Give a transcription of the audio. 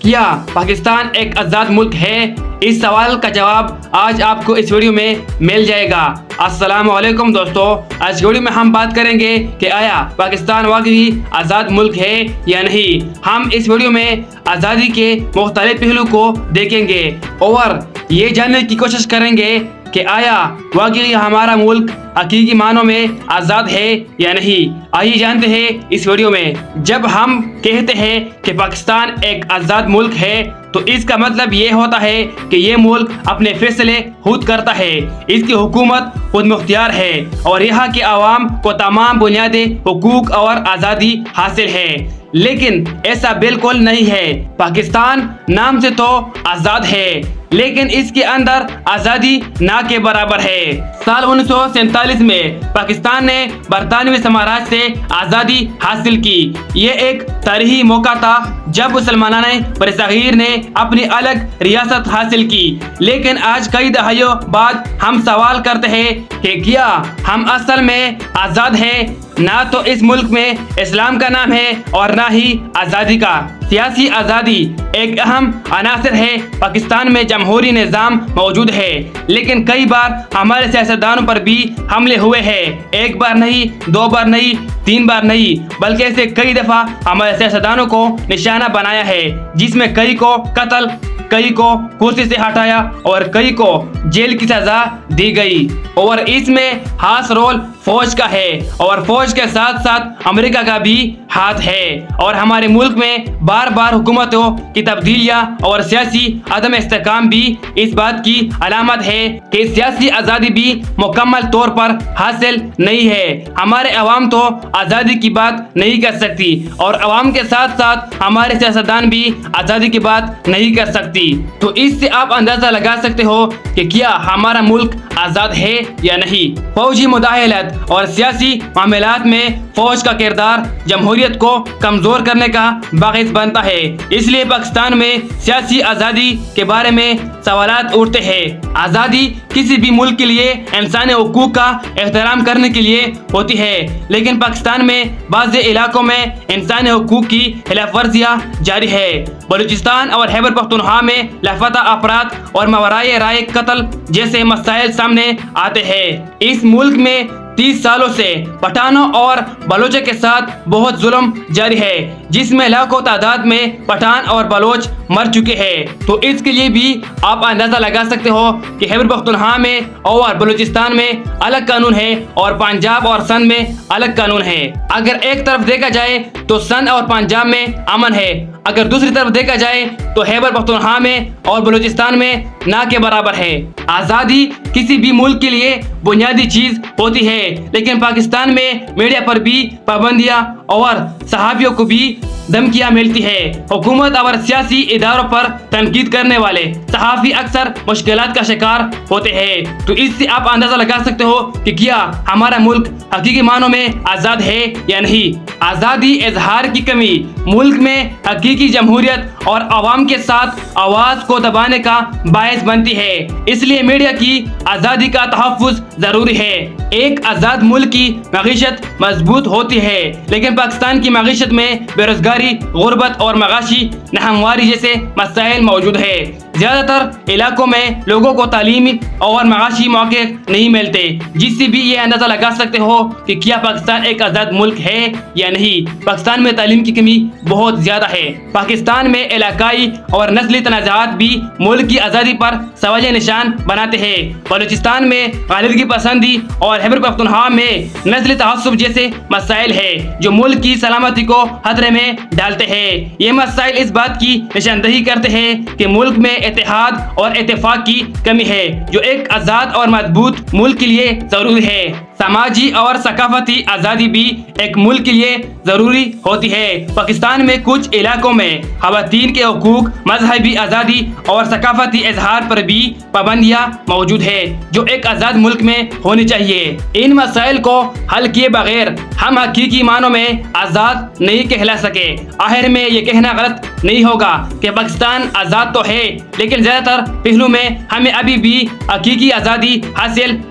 کیا پاکستان ایک آزاد ملک ہے؟ اس سوال کا جواب آج آپ کو اس ویڈیو میں مل جائے گا۔ السلام علیکم دوستو، آج ویڈیو میں ہم بات کریں گے کہ آیا پاکستان واقعی آزاد ملک ہے یا نہیں۔ ہم اس ویڈیو میں آزادی کے مختلف پہلو کو دیکھیں گے اور یہ جاننے کی کوشش کریں گے کہ آیا واقعی ہمارا ملک حقیقی معنوں میں آزاد ہے یا نہیں۔ آئیے جانتے ہیں اس ویڈیو میں۔ جب ہم کہتے ہیں کہ پاکستان ایک آزاد ملک ہے تو اس کا مطلب یہ ہوتا ہے کہ یہ ملک اپنے فیصلے خود کرتا ہے، اس کی حکومت خود مختار ہے اور یہاں کے عوام کو تمام بنیادی حقوق اور آزادی حاصل ہے۔ لیکن ایسا بالکل نہیں ہے۔ پاکستان نام سے تو آزاد ہے لیکن اس کے اندر آزادی نہ کے برابر ہے۔ سال 1947 میں پاکستان نے برطانوی سامراج سے آزادی حاصل کی۔ یہ ایک تاریخی موقع تھا جب مسلمانان برصغیر نے اپنی الگ ریاست حاصل کی، لیکن آج کئی دہائیوں بعد ہم سوال کرتے ہیں کہ کیا ہم اصل میں آزاد ہیں؟ نہ تو اس ملک میں اسلام کا نام ہے اور نہ ہی آزادی کا۔ سیاسی آزادی ایک اہم عنصر ہے۔ پاکستان میں جمہوری نظام موجود ہے لیکن کئی بار ہمارے سیاستدانوں پر بھی حملے ہوئے ہیں۔ ایک بار نہیں، دو بار نہیں، تین بار نہیں، بلکہ ایسے کئی دفعہ ہمارے سیاستدانوں کو نشانہ بنایا ہے، جس میں کئی کو قتل، کئی کو کرسی سے ہٹایا اور کئی کو جیل کی سزا دی گئی۔ اور اس میں خاص رول فوج کا ہے اور فوج کے ساتھ ساتھ امریکہ کا بھی ہاتھ ہے۔ اور ہمارے ملک میں بار بار حکومتوں کی تبدیلیاں اور سیاسی عدم استحکام بھی اس بات کی علامت ہے کہ سیاسی آزادی بھی مکمل طور پر حاصل نہیں ہے۔ ہمارے عوام تو آزادی کی بات نہیں کر سکتی اور عوام کے ساتھ ساتھ ہمارے سیاستدان بھی آزادی کی بات نہیں کر سکتی۔ تو اس سے آپ اندازہ لگا سکتے ہو کہ کیا ہمارا ملک آزاد ہے یا نہیں۔ فوجی مداخلت اور سیاسی معاملات میں فوج کا کردار جمہوریت کو کمزور کرنے کا باعث بنتا ہے۔ اس لیے پاکستان میں سیاسی آزادی کے بارے میں سوالات اٹھتے ہیں۔ آزادی کسی بھی ملک کے لیے انسانی حقوق کا احترام کرنے کے لیے ہوتی ہے، لیکن پاکستان میں بعض علاقوں میں انسانی حقوق کی خلاف ورزیاں جاری ہے۔ بلوچستان اور خیبر پختونخوا میں لاپتہ افراد اور ماورائے رائے قتل جیسے مسائل سامنے آتے ہیں۔ اس ملک میں 30 سالوں سے پٹھانوں اور بلوچوں کے ساتھ بہت ظلم جاری ہے، جس میں لاکھوں تعداد میں پٹھان اور بلوچ مر چکے ہیں۔ تو اس کے لیے بھی آپ اندازہ لگا سکتے ہو کہ خیبر پختونخوا میں اور بلوچستان میں الگ قانون ہے اور پنجاب اور سندھ میں الگ قانون ہے۔ اگر ایک طرف دیکھا جائے تو سندھ اور پنجاب میں امن ہے، اگر دوسری طرف دیکھا جائے تو خیبر پختونخوا میں اور بلوچستان میں نہ کے برابر ہے۔ آزادی کسی بھی ملک کے لیے بنیادی چیز ہوتی ہے، لیکن پاکستان میں میڈیا پر بھی پابندیاں اور صحافیوں کو بھی دھمکیاں ملتی ہے۔ حکومت اور سیاسی اداروں پر تنقید کرنے والے صحافی اکثر مشکلات کا شکار ہوتے ہیں۔ تو اس سے آپ اندازہ لگا سکتے ہو کہ کیا ہمارا ملک حقیقی معنوں میں آزاد ہے یا نہیں۔ آزادی اظہار کی کمی ملک میں حقیقی جمہوریت اور عوام کے ساتھ آواز کو دبانے کا باعث بنتی ہے۔ اس لیے میڈیا کی آزادی کا تحفظ ضروری ہے۔ ایک آزاد ملک کی معیشت مضبوط ہوتی ہے، لیکن پاکستان کی معیشت میں بے روزگاری، غربت اور معاشی ناہمواری جیسے مسائل موجود ہیں۔ زیادہ تر علاقوں میں لوگوں کو تعلیمی اور معاشی مواقع نہیں ملتے، جس سے بھی یہ اندازہ لگا سکتے ہو کہ کیا پاکستان ایک آزاد ملک ہے یا نہیں۔ پاکستان میں تعلیم کی کمی بہت زیادہ ہے۔ پاکستان میں علاقائی اور نسلی تنازعات بھی ملک کی آزادی پر سوال نشان بناتے ہیں۔ بلوچستان میں غالبی پسندی اور خیبر پختونخوا میں نسلی تعصب جیسے مسائل ہیں جو ملک کی سلامتی کو خطرے میں ڈالتے ہیں۔ یہ مسائل اس بات کی نشاندہی کرتے ہیں کہ ملک میں اتحاد اور اتفاق کی کمی ہے، جو ایک آزاد اور مضبوط ملک کے لیے ضروری ہے۔ سماجی اور ثقافتی آزادی بھی ایک ملک کے لیے ضروری ہوتی ہے۔ پاکستان میں کچھ علاقوں میں خواتین کے حقوق، مذہبی آزادی اور ثقافتی اظہار پر بھی پابندیاں موجود ہیں، جو ایک آزاد ملک میں ہونی چاہیے۔ ان مسائل کو حل کیے بغیر ہم حقیقی معنوں میں آزاد نہیں کہلا سکے۔ آخر میں یہ کہنا غلط نہیں ہوگا کہ پاکستان آزاد تو ہے، لیکن زیادہ تر پہلو میں ہمیں ابھی بھی حقیقی آزادی حاصل